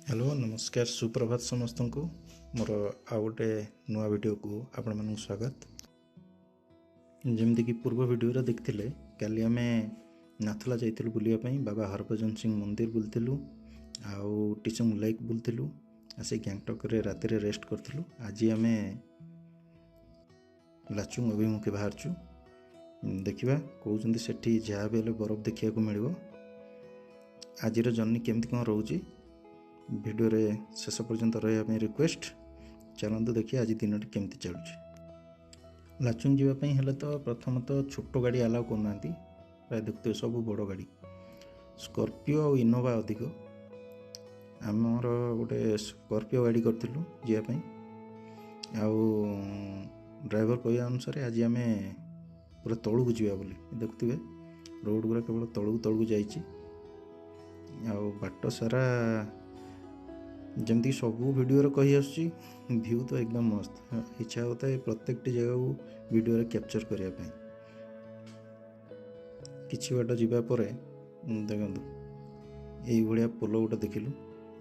Hello नमस्कार सुप्रभात समस्त को मोर आउ गोटे नुआ वीडियो को आपण मानक स्वागत। जमती कि पूर्व वीडियो देखते काली आम नाथला जाइलु बुलायापी बाबा हरभजन सिंह मंदिर बुलूँ आउ टिचुंग लेक बुलूँ आसी गैंगटक राति रेस्ट करूँ। आज आम लाचुंग अभिमुखे बाहरचु देखा कहते सेठी जहाँ भी बरफ देखा मिल। आज जर्नी केमती कौन रोचे वीडियो रे शेष पर्यंत रहा रिक्वेस्ट। चलते देखिए आज दिन केमती चलुची। लाचुंग जावाई हेले तो प्रथम तो छोट गाड़ी आलाउ करना प्राय देखते सब बड़ गाड़ी स्कॉर्पियो और इनोवा अधिक। आमर गोटे स्कॉर्पियो गाड़ी करूँ जावाई ड्राइवर कह अनुसार आज आम पूरा तलू को जावा देखुए रोड गुरा केवल तलू जाइए बाट सारा जमती सबू वीडियो कही आसुची व्यू तो एकदम मस्त। इच्छा होता है प्रत्येक जगह को वीडियो कैप्चर करने किछि बाट जावापर देखो ये पोल गोटे देखिलु।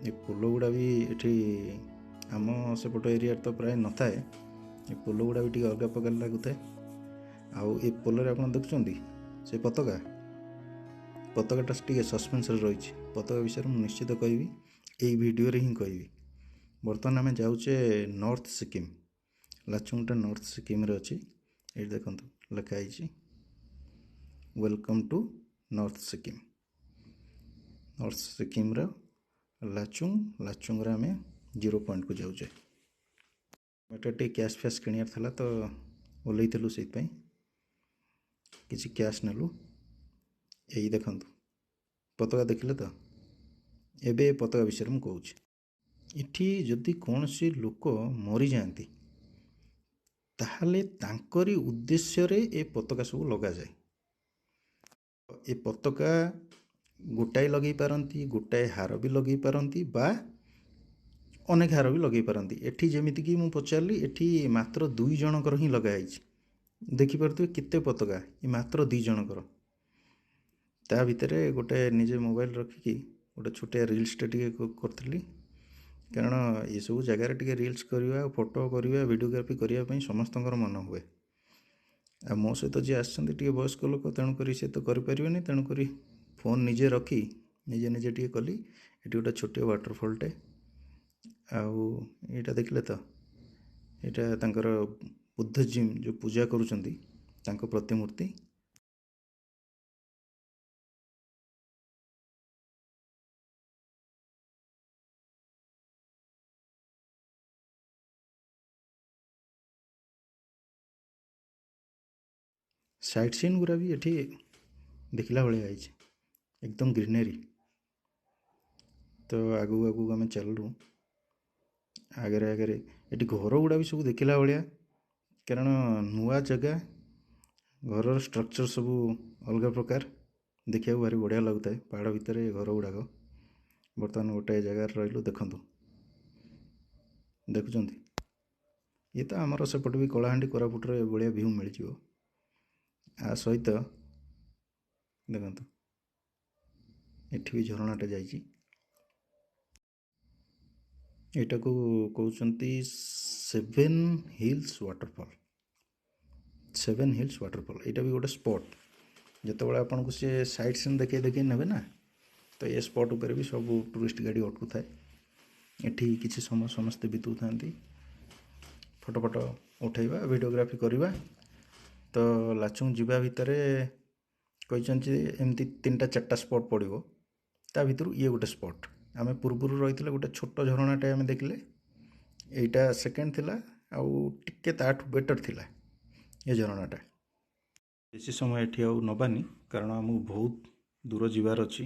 ये पोल गुड़ा भी ये आम सेपट एरिया तो प्राय न थाए। ये पोल गुड़ा भी अलग प्रकार लगुए। आउ ये पोल आप देखुं से पताकाटा टे सस्पेन्स रही पताका विषय मुझे निश्चित कहि यही वीडियो रे ही कहि। बर्तमान आम जाऊे नॉर्थ सिक्किम। लाचुंगटा नॉर्थ सिक्किम रे अच्छी ये देखो लिखाई welcome to north Sikkim. North Sikkim Lachung आम 0 पॉइंट को जाऊे। टे कैश फैश किणार था तो ओल्लू से किसी कैश नेलु। यही देखु पताका देखिले तो एबे पताका विषय में कहूँ इठी जदि कौन सी लोक मरी जाती ताहले तांकरी उद्देश्य रे ए पताका सब लगा जाए। ए पताका गोटाए लगे पारती गोटाए हार भी लगे पारती बा अनेक हार भी लगे पारती। एठी जेमिति कि मु पचारली एठी मात्र 2 जनकर ही लगाई। देखिपे केते पताका ये मात्र 2 जनकर। ता भितर गोटे निजे मोबाइल रखिकी गोटे छोटिया रिल्सटे करी कारण ये सब जगार टे रिल्स करवा फोटो करवा वीडियोग्राफी करने समस्त मन हुए। आ मो सहित जी आसते वयस्क लोक तेणुक सी तो करें तेणुक फोन निजे रखी निजे निजे टे कली। ये गोटे छोटिया वाटरफॉलटे आईटा देखले तो यहाँ बुद्धजिम जो पूजा करुँच प्रतिमूर्ति। साइड सीन गुरा भी ये देखला भाया आई एकदम ग्रीनरी। तो आगू आगू आम चलू आगे आगे ये घर गुड़ा भी सब देखला भाया कारण नुआ जगह घर स्ट्रक्चर सब अलग प्रकार देखा भारी बढ़िया लगुता है। पहाड़ भितर घर गुड़ाक बर्तमान गोटे जगार रही देखु देखुं ये तो आमर सेपट भी कलाहांडी कोरापुट भाया व्यू मिल आ सहित देखु ये भी झरनाटे जाइए। यहाँ को कहते 7 हिल्स वाटरफॉल। 7 हिल्स वाटरफॉल यहाँ भी गोटे स्पॉट जो आपन को सी साइड सीन देखे ने ना तो ये स्पॉट उपर भी सब टूरिस्ट गाड़ी अटकू थाए। ये किसी समय समस्ते बितु था फोटो फोटो उठेवा वीडियोग्राफी करवा। तो लाचुंग जीवा भितर कहते एमती 3-4टा स्पॉट पड़ो ता भितर ये गोटे स्पॉट। आम पूर्व रही गोटे छोट झरनाटे आम देखले यहीटा सेकेंड थिला आउ टिके ताठू बेटर थिला ये झरनाटा। बेसी समय एठी आउ नबानी कारण आमको बहुत दूर जीवार अच्छी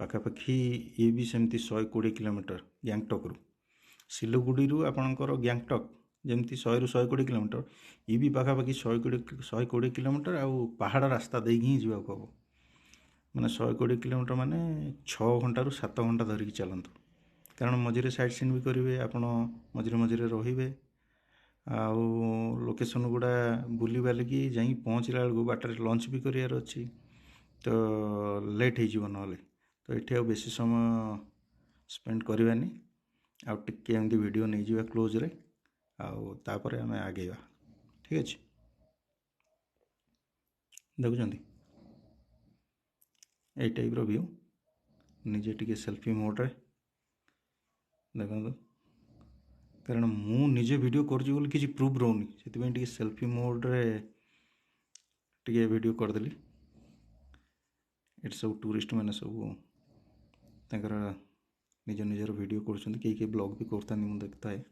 पाखापाखि ये भी सेमती 120 किलोमीटर गैंगटक रु सिलगुड़ी आपणकर गैंगटक जमती 100 ରୁ 120 किलोमीटर ये भी पाखापाखि 120 किलोमीटर आउ पहाड़ रास्ता देकी ही जावाक हम माने 120 किलोमीटर माने 6 घंटा ରୁ 7 घंटा धरिकी चलतु कारण मझे साइड सीन भी करेंगे आपण मझे मझे रे आउ लोकेशन गुड़ा बुली बालिकी जाई पहुँचला बेलू बाटर लंच भी करार अच्छी तो लेट हो ना तो ये बेसी समय स्पेंड करवानी आउ टिके एमती वीडियो नहीं जावा क्लोज रे आउ तापर आम आगेवा ठीक अच्छे देखुं ये टाइप व्यू निजे टिके सेल्फी मोड रे देखो कारण मु निजे वीडियो करछि बोली किसी प्रूफ रोनी से सेल्फी मोड रे टिके वीडियो करदेली ये सब टूरिस्ट मैंने सब तंकर निज निजर वीडियो कर कई ब्लॉग भी करता मुझे देखता है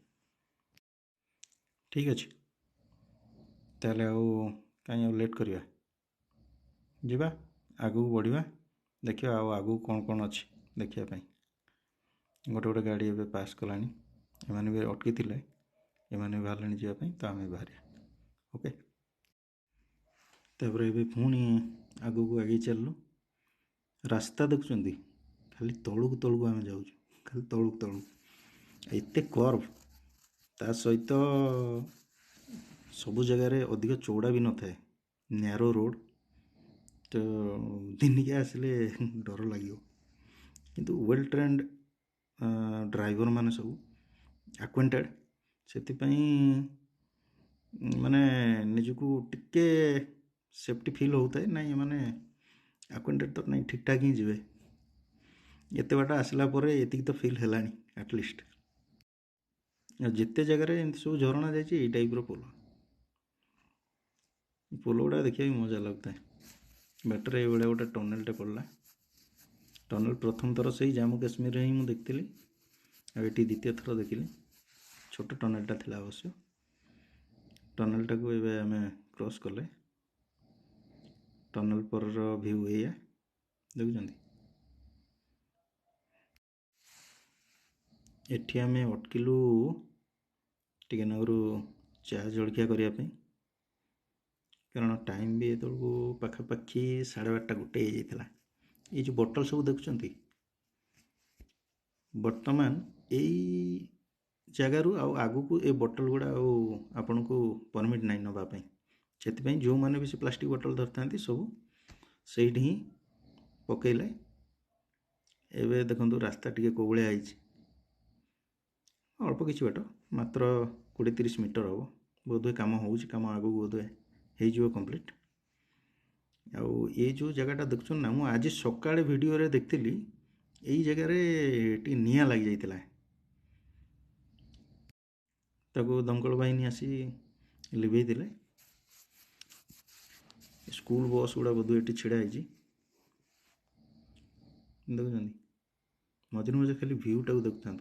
ठीक अच्छे ताले कहीं लेट करवा जीवा आगू बढ़िया देखिए आगू कौन कौन अच्छी देखापी गोटे गोटे गाड़ी एवं पास कलानी एमाने भी अटकी थे एमाने बाहर जावाई तो आम बाहर ओके तापर ये पुणी आगू को आगे चलू रास्ता देखुं खाली तलू तलू आम जाऊँ खाली तलू तलू एत कर्व ता सहित सबु जगार अधिक चौड़ा भी न थाए नैरो रोड तो दिनिके आसिले डर लगे किंतु वेल ट्रेंड ड्राइवर माने सब एक्वेंटेड से माने निजको टिके सेफ्टी फील होता है नहीं माने एक्वेंटेड तो नहीं ठीक ठाक ही जीवे एत बाट आसला ये तो फील है एटलिस्ट जिते जगह एमती सब झरणा जाए टाइप पोल पोल गुड़ा देखिए मजा लगता है बाटर ये गोटे टनेलटे पड़ा टनेल प्रथम थर से जम्मू काश्मीर ही मुझे देखी आए द्वितीय थर देखिली छोट टनेलटा थी अवश्य टनेलटा को एवं आम क्रॉस कले टनेल पर व्यू ये देखुं एठी आम अटकिलु टिके नगरू चाह जलखिया करने कारण टाइम भी ये पाखापाखि 12:30 गोटे हो ये जो बोतल सब देखुं बर्तमान यही जगार आगू को ये बोतल गुड़ा आपण को परमिट नहीं नापी से जो मैंने भी से प्लास्टिक बोतल धरी था सब से ही पकईले एवं देखो रास्ता टी कौलिया अल्प किसी बाट मात्र 20-30 मीटर हम बोधे कम होम आगू बोधे हो कम्प्लीट आउ ये जो जगहटा देखुन ना मुझे आज सका वीडियो देखी यही जगार निया लग जाता ताको दमकल बाहिनी आसी लिभे स्कूल बस गुड़ा बोध ये छिड़ा देखुं मझे मझे खाली भ्यूटा को देखता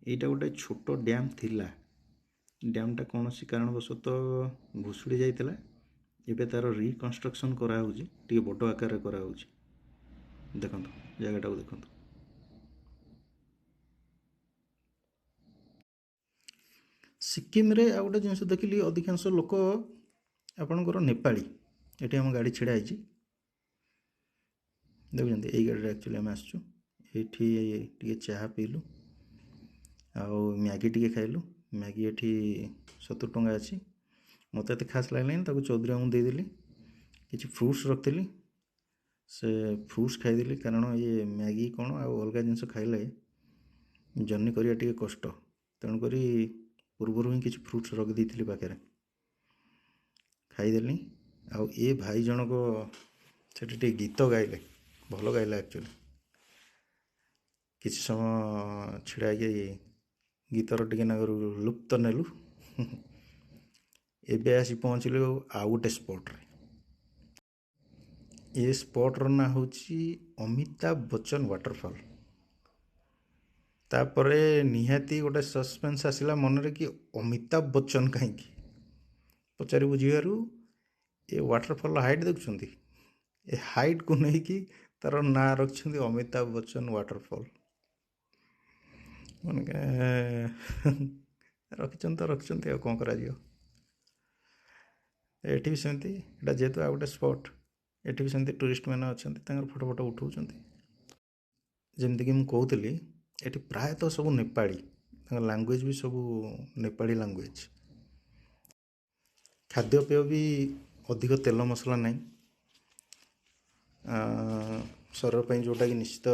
यहाँ गोटे छोट डैम थिला डैमटा कौन सी कारणवशतः भुशुड़ी जाइला एबे तार रिकन्स्ट्रक्शन कराऊँगी टी बड़ आकार कराऊँगी देखो जगटा को देखो सिक्किम रे आ गोटे जिन देखिली अधिकांश लोक आपणकर नेपाली ये आम गाड़ी छिड़ा देखुं यही गाड़ी एक्चुअली आम आसचु ये चाह पीलु आउ मैगी टी खाइलु मैगी ये 70 टंका अच्छी मत एत खास लगलानी 14 मुझे देदेली किसी फ्रुट्स रखी से फ्रुट्स खाईदेली कारण ये मैगी कौन आ अलग जिनस खाइले जर्नी करिया टिके कष्ट तेणुक पूर्वर ही किसी फ्रुट्स रखी पाखे खाईदेली आउ ये भाई जनक से गीत गाइले भल गाइले एक्चुअली किसी समय छिड़ा गीतर टिके नगर लुप्त नेलु एबे आसी पहुँचलु आउ गोटे स्पॉट रे ये स्पॉट रो ना होची अमिताभ बच्चन वाटरफॉल तापरे निहाती गोटे सस्पेंस आसला मन रे कि अमिताभ बच्चन कहीं पचारि बुझीबारू ये वाटरफॉल हाइट देखुं ये हाइट को लेकिन तार ना रखिंट अमिताभ बच्चन वाटरफॉल मन रखिंट तो रखिंट कौन कर एठी भी सेमती एटा जेहेतु आ गोटे स्पॉट एठी भी सेमती टूरिस्ट मैंने अच्छा फोटो फोटो उठाऊँ जमीक मुझे कहती प्रायतः सब नेपाली लैंग्वेज भी सब नेपाली लैंग्वेज खाद्यपेय भी अधिक तेल मसला नहीं शरीर जोटा कि निश्चित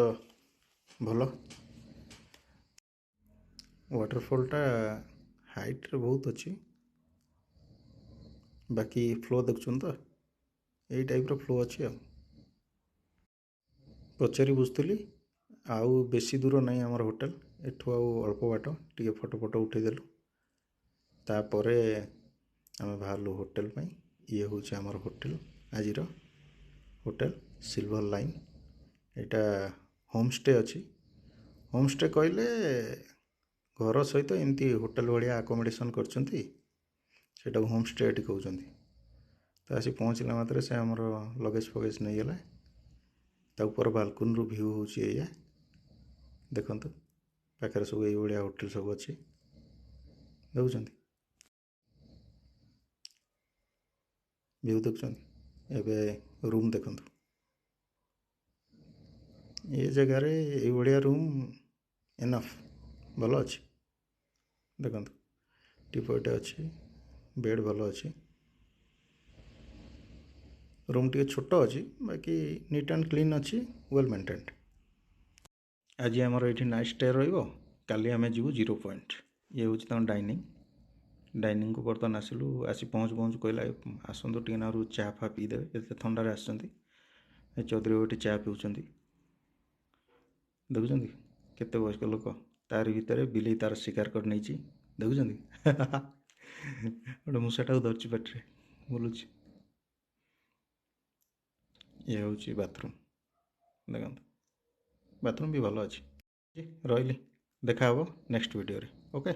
ଭଲ। ୱାଟରଫଲ୍ଟା ହାଇଟ୍ରେ ବହୁତ ଅଛି, ବାକି ଫ୍ଲୋ ଦେଖୁଛନ୍ତି ତ, ଏଇ ଟାଇପ୍ର ଫ୍ଲୋ ଅଛି ଆଉ। ପଚାରି ବୁଝୁଥିଲି, ଆଉ ବେଶୀ ଦୂର ନାହିଁ ଆମର ହୋଟେଲ, ଏଠୁ ଆଉ ଅଳ୍ପ ବାଟ, ଟିକେ ଫଟୋ ଉଠେଇଦେଲୁ, ତାପରେ ଆମେ ବାହାରିଲୁ ହୋଟେଲ ପାଇଁ। ଇଏ ହେଉଛି ଆମର ହୋଟେଲ, ଆଜିର ହୋଟେଲ ସିଲଭର ଲାଇନ୍। ଏଇଟା ହୋମ୍ ଷ୍ଟେ ଅଛି। ହୋମ୍ ଷ୍ଟେ କହିଲେ ଘର ସହିତ ଏମିତି ହୋଟେଲ ଭଳିଆ ଆକୋମୋଡେସନ୍ କରିଛନ୍ତି, ସେଇଟାକୁ ହୋମ୍ ଷ୍ଟେ ଏଠି କହୁଛନ୍ତି। ତ ଆସି ପହଞ୍ଚିଲା ମାତ୍ରେ ସେ ଆମର ଲଗେଜ୍ ଫଗେଜ୍ ନେଇଗଲା। ତା ଉପର ବାଲକୁନିରୁ ଭ୍ୟୁ ହେଉଛି ଏଇଆ, ଦେଖନ୍ତୁ ପାଖରେ ସବୁ ଏଇଭଳିଆ ହୋଟେଲ ସବୁ ଅଛି, ଦେଖୁଛନ୍ତି ଭ୍ୟୁ ଦେଖୁଛନ୍ତି। ଏବେ ରୁମ୍ ଦେଖନ୍ତୁ, ଏ ଜାଗାରେ ଏଇଭଳିଆ ରୁମ୍ ଏନଫ୍, ଭଲ ଅଛି। ଦେଖନ୍ତୁ ଟିପୟଟେ ଅଛି, ବେଡ଼୍ ଭଲ ଅଛି, ରୁମ୍ ଟିକେ ଛୋଟ ଅଛି, ବାକି ନିଟ୍ ଆଣ୍ଡ କ୍ଲିନ୍ ଅଛି, ୱେଲ୍ ମେଣ୍ଟେନ୍ଡ। ଆଜି ଆମର ଏଇଠି ନାଇଟ୍ ଷ୍ଟେ ରହିବ, କାଲି ଆମେ ଯିବୁ ଜିରୋ ପଏଣ୍ଟ। ଇଏ ହେଉଛି ତାଙ୍କ ଡାଇନିଂକୁ ବର୍ତ୍ତମାନ ଆସିଲୁ। ଆସି ପହଞ୍ଚୁ କହିଲା ଆସନ୍ତୁ ଟିକେ ନାରୁ ଚା ଫା ପିଇଦେବେ, ଏତେ ଥଣ୍ଡାରେ ଆସିଛନ୍ତି। ଏ ଚୌଧୁରୀ ଗୋଟେ ଚା ପିଉଛନ୍ତି, ଦେଖୁଛନ୍ତି କେତେ ବୟସ୍କ ଲୋକ, ତାରି ଭିତରେ ବିଲେଇ ତାର ଶିକାର କରି ନେଇଛି, ଦେଖୁଛନ୍ତି ଗୋଟେ ମୂଷାଟାକୁ ଧରିଛି ପାଟିରେ, ବୁଲୁଛି। ଇଏ ହେଉଛି ବାଥରୁମ୍, ଦେଖନ୍ତୁ ବାଥରୁମ୍ ବି ଭଲ ଅଛି। ରହିଲି, ଦେଖା ହେବ ନେକ୍ସଟ ଭିଡ଼ିଓରେ, ଓକେ।